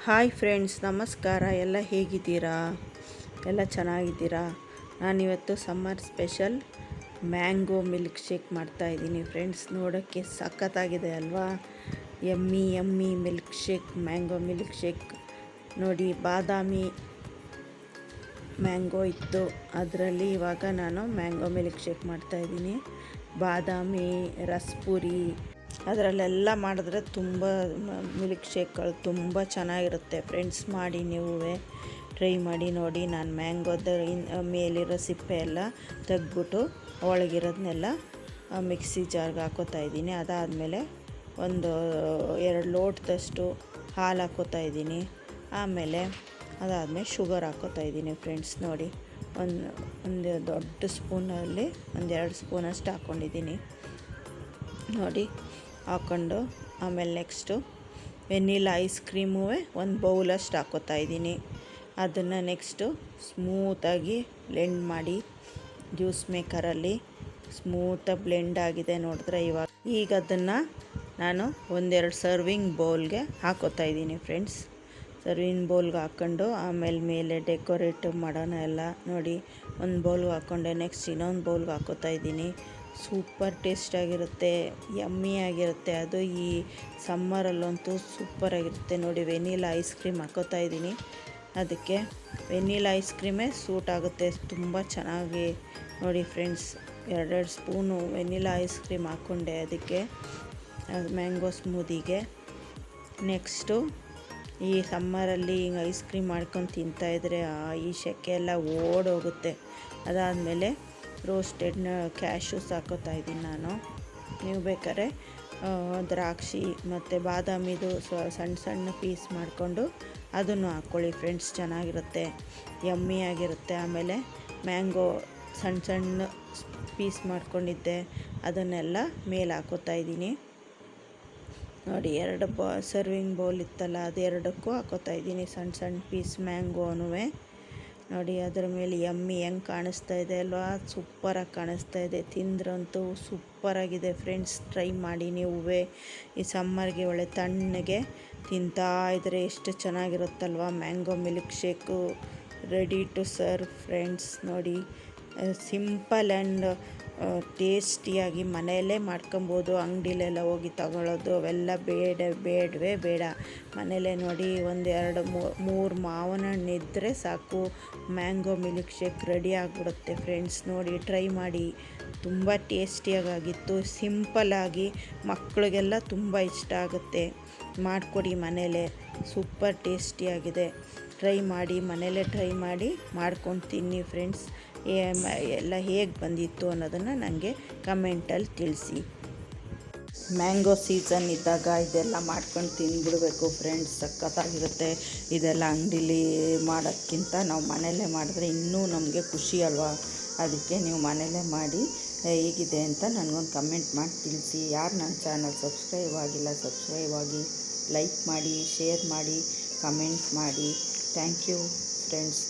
Hi friends, ನಮಸ್ಕಾರ. ಎಲ್ಲ ಹೇಗಿದ್ದೀರಾ? ಎಲ್ಲ ಚೆನ್ನಾಗಿದ್ದೀರಾ? ನಾನಿವತ್ತು summer special mango milk shake ಮಾಡ್ತಾಯಿದ್ದೀನಿ ಫ್ರೆಂಡ್ಸ್. ನೋಡೋಕ್ಕೆ ಸಖತ್ತಾಗಿದೆ ಅಲ್ವಾ? Yummy yummy milk shake, mango milk shake. ನೋಡಿ, ಬಾದಾಮಿ ಮ್ಯಾಂಗೋ ಇತ್ತು, ಅದರಲ್ಲಿ ಇವಾಗ ನಾನು ಮ್ಯಾಂಗೋ ಮಿಲ್ಕ್ ಶೇಕ್ ಮಾಡ್ತಾಯಿದ್ದೀನಿ. ಬಾದಾಮಿ, ರಸ್ಪುರಿ ಅದರಲ್ಲೆಲ್ಲ ಮಾಡಿದ್ರೆ ತುಂಬ ಮಿಲ್ಕ್ ಶೇಕ್ಗಳು ತುಂಬ ಚೆನ್ನಾಗಿರುತ್ತೆ ಫ್ರೆಂಡ್ಸ್. ಮಾಡಿ ನೀವು ಟ್ರೈ ಮಾಡಿ ನೋಡಿ. ನಾನು ಮ್ಯಾಂಗೋದ ಮೇಲಿರೋ ಸಿಪ್ಪೆ ಎಲ್ಲ ತೆಗೆದ್ಬಿಟ್ಟು ಒಳಗಿರೋದನ್ನೆಲ್ಲ ಮಿಕ್ಸಿ ಜಾರ್ಗೆ ಹಾಕೋತಾ ಇದ್ದೀನಿ. ಅದಾದಮೇಲೆ ಒಂದು 2 ಲೋಟದಷ್ಟು ಹಾಲು ಹಾಕೋತಾ ಇದ್ದೀನಿ. ಆಮೇಲೆ ಅದಾದಮೇಲೆ ಶುಗರ್ ಹಾಕೋತಾ ಇದ್ದೀನಿ ಫ್ರೆಂಡ್ಸ್. ನೋಡಿ, ಒಂದು ದೊಡ್ಡ ಸ್ಪೂನಲ್ಲಿ 2 ಸ್ಪೂನಷ್ಟು ಹಾಕ್ಕೊಂಡಿದ್ದೀನಿ ನೋಡಿ. ಹಾಕ್ಕೊಂಡು ಆಮೇಲೆ ನೆಕ್ಸ್ಟು ವೆನಿಲಾ ಐಸ್ ಕ್ರೀಮೂ ಒಂದು ಬೌಲಷ್ಟು ಹಾಕೋತಾ ಇದ್ದೀನಿ. ಅದನ್ನು ನೆಕ್ಸ್ಟು ಸ್ಮೂತಾಗಿ ಬ್ಲೆಂಡ್ ಮಾಡಿ ಜ್ಯೂಸ್ ಮೇಕರಲ್ಲಿ ಸ್ಮೂತಾಗಿ ಬ್ಲೆಂಡ್ ಆಗಿದೆ ನೋಡಿದ್ರೆ. ಈಗ ಅದನ್ನು ನಾನು 1-2 ಸರ್ವಿಂಗ್ ಬೌಲ್ಗೆ ಹಾಕೋತಾ ಇದ್ದೀನಿ ಫ್ರೆಂಡ್ಸ್. ಸರ್ವಿಂಗ್ ಬೌಲ್ಗೆ ಹಾಕ್ಕೊಂಡು ಆಮೇಲೆ ಮೇಲೆ ಡೆಕೋರೇಟ್ ಮಾಡೋಣ ಎಲ್ಲ ನೋಡಿ. ಒಂದು ಬೌಲ್ಗೆ ಹಾಕ್ಕೊಂಡೆ, ನೆಕ್ಸ್ಟ್ ಇನ್ನೊಂದು ಬೌಲ್ಗೆ ಹಾಕೋತಾ ಇದ್ದೀನಿ. ಸೂಪರ್ ಟೇಸ್ಟಾಗಿರುತ್ತೆ, ಯಮ್ಮಿ ಆಗಿರುತ್ತೆ. ಅದು ಈ ಸಮ್ಮರಲ್ಲಂತೂ ಸೂಪರಾಗಿರುತ್ತೆ ನೋಡಿ. ವೆನಿಲಾ ಐಸ್ ಕ್ರೀಮ್ ಹಾಕೋತಾ ಇದ್ದೀನಿ. ಅದಕ್ಕೆ ವೆನಿಲಾ ಐಸ್ ಕ್ರೀಮೇ ಸೂಟ್ ಆಗುತ್ತೆ ತುಂಬ ಚೆನ್ನಾಗಿ ನೋಡಿ friends. 2 spoon vanilla ice cream ಹಾಕ್ಕೊಂಡೆ ಅದಕ್ಕೆ, ಮ್ಯಾಂಗೋ ಸ್ಮೂದಿಗೆ. ನೆಕ್ಸ್ಟು ಈ ಸಮ್ಮರಲ್ಲಿ ಹಿಂಗೆ ಐಸ್ ಕ್ರೀಮ್ ಮಾಡ್ಕೊಂಡು ತಿಂತಾಯಿದ್ರೆ ಈ ಸೆಕೆ ಎಲ್ಲ ಓಡೋಗುತ್ತೆ. ಅದಾದಮೇಲೆ ರೋಸ್ಟೆಡ್ ಕ್ಯಾಶ್ಯೂಸ್ ಹಾಕೋತಾ ಇದ್ದೀನಿ ನಾನು. ನೀವು ಬೇಕಾದ್ರೆ ದ್ರಾಕ್ಷಿ ಮತ್ತು ಬಾದಾಮಿದು ಸಣ್ಣ ಸಣ್ಣ ಪೀಸ್ ಮಾಡಿಕೊಂಡು ಅದನ್ನು ಹಾಕ್ಕೊಳ್ಳಿ ಫ್ರೆಂಡ್ಸ್, ಚೆನ್ನಾಗಿರುತ್ತೆ, ಯಮ್ಮಿ ಆಗಿರುತ್ತೆ. ಆಮೇಲೆ ಮ್ಯಾಂಗೋ ಸಣ್ಣ ಸಣ್ಣ ಪೀಸ್ ಮಾಡ್ಕೊಂಡಿದ್ದೆ, ಅದನ್ನೆಲ್ಲ ಮೇಲೆ ಹಾಕೋತಾ ಇದ್ದೀನಿ ನೋಡಿ. 2 ಸರ್ವಿಂಗ್ ಬೌಲ್ ಇತ್ತಲ್ಲ, ಅದು 2ಕ್ಕೂ ಹಾಕೋತಾ ಇದ್ದೀನಿ ಸಣ್ಣ ಸಣ್ಣ ಪೀಸ್ ಮ್ಯಾಂಗೋನೂ ನೋಡಿ. ಅದರ ಮೇಲೆ ಯಮ್ಮಿ ಹೆಂಗೆ ಕಾಣಿಸ್ತಾ ಇದೆ ಅಲ್ವಾ? ಸೂಪರಾಗಿ ಕಾಣಿಸ್ತಾ ಇದೆ. ತಿಂದ್ರಂತೂ ಸೂಪರಾಗಿದೆ ಫ್ರೆಂಡ್ಸ್. ಟ್ರೈ ಮಾಡಿ ನೀವು ಈ ಸಮ್ಮರ್ಗೆ ಒಳ್ಳೆ ತಣ್ಣಗೆ ತಿಂತಾಯಿದ್ರೆ ಎಷ್ಟು ಚೆನ್ನಾಗಿರುತ್ತಲ್ವ. Mango milk shake ready to serve friends. ನೋಡಿ, ಸಿಂಪಲ್ ಆ್ಯಂಡ್ ಟೇಸ್ಟಿಯಾಗಿ ಮನೆಯಲ್ಲೇ ಮಾಡ್ಕೊಬೋದು. ಅಂಗಡಿಲೆಲ್ಲ ಹೋಗಿ ತಗೊಳ್ಳೋದು ಅವೆಲ್ಲ ಬೇಡವೇ ಬೇಡ. ಮನೆಯಲ್ಲೇ ನೋಡಿ, 1-2-3 ಮಾವಿನ ಹಣ್ಣು ಇದ್ದರೆ ಸಾಕು, ಮ್ಯಾಂಗೋ ಮಿಲ್ಕ್ ಶೇಕ್ ರೆಡಿ ಆಗಿಬಿಡುತ್ತೆ ಫ್ರೆಂಡ್ಸ್. ನೋಡಿ, ಟ್ರೈ ಮಾಡಿ, ತುಂಬ ಟೇಸ್ಟಿಯಾಗಿತ್ತು. ಸಿಂಪಲ್ಲಾಗಿ ಮಕ್ಕಳಿಗೆಲ್ಲ ತುಂಬ ಇಷ್ಟ ಆಗುತ್ತೆ. ಮಾಡಿಕೊಡಿ ಮನೇಲೇ, ಸೂಪರ್ ಟೇಸ್ಟಿಯಾಗಿದೆ. ಟ್ರೈ ಮಾಡಿ, ಮನೇಲೇ ಟ್ರೈ ಮಾಡಿ ಮಾಡ್ಕೊಂಡು ತಿನ್ನಿ ಫ್ರೆಂಡ್ಸ್. ಎಲ್ಲ ಹೇಗೆ ಬಂದಿತ್ತು ಅನ್ನೋದನ್ನು ನನಗೆ ಕಮೆಂಟಲ್ಲಿ ತಿಳಿಸಿ. ಮ್ಯಾಂಗೋ ಸೀಸನ್ ಇದ್ದಾಗ ಇದೆಲ್ಲ ಮಾಡ್ಕೊಂಡು ತಿಂದ್ಬಿಡಬೇಕು ಫ್ರೆಂಡ್ಸ್, ಸಖತ್ತಾಗಿರುತ್ತೆ. ಇದೆಲ್ಲ ಅಂಗಡೀಲಿ ಮಾಡೋದಕ್ಕಿಂತ ನಾವು ಮನೆಯಲ್ಲೇ ಮಾಡಿದ್ರೆ ಇನ್ನೂ ನಮಗೆ ಖುಷಿ ಅಲ್ವಾ? ಅದಕ್ಕೆ ನೀವು ಮನೆಯಲ್ಲೇ ಮಾಡಿ ಹೇಗಿದೆ ಅಂತ ನನಗೊಂದು ಕಮೆಂಟ್ ಮಾಡಿ ತಿಳಿಸಿ. ಯಾರು ನನ್ನ ಚಾನಲ್ ಸಬ್ಸ್ಕ್ರೈಬ್ ಆಗಿಲ್ಲ, ಸಬ್ಸ್ಕ್ರೈಬ್ ಆಗಿ, ಲೈಕ್ ಮಾಡಿ, ಶೇರ್ ಮಾಡಿ, ಕಮೆಂಟ್ ಮಾಡಿ. Thank you friends.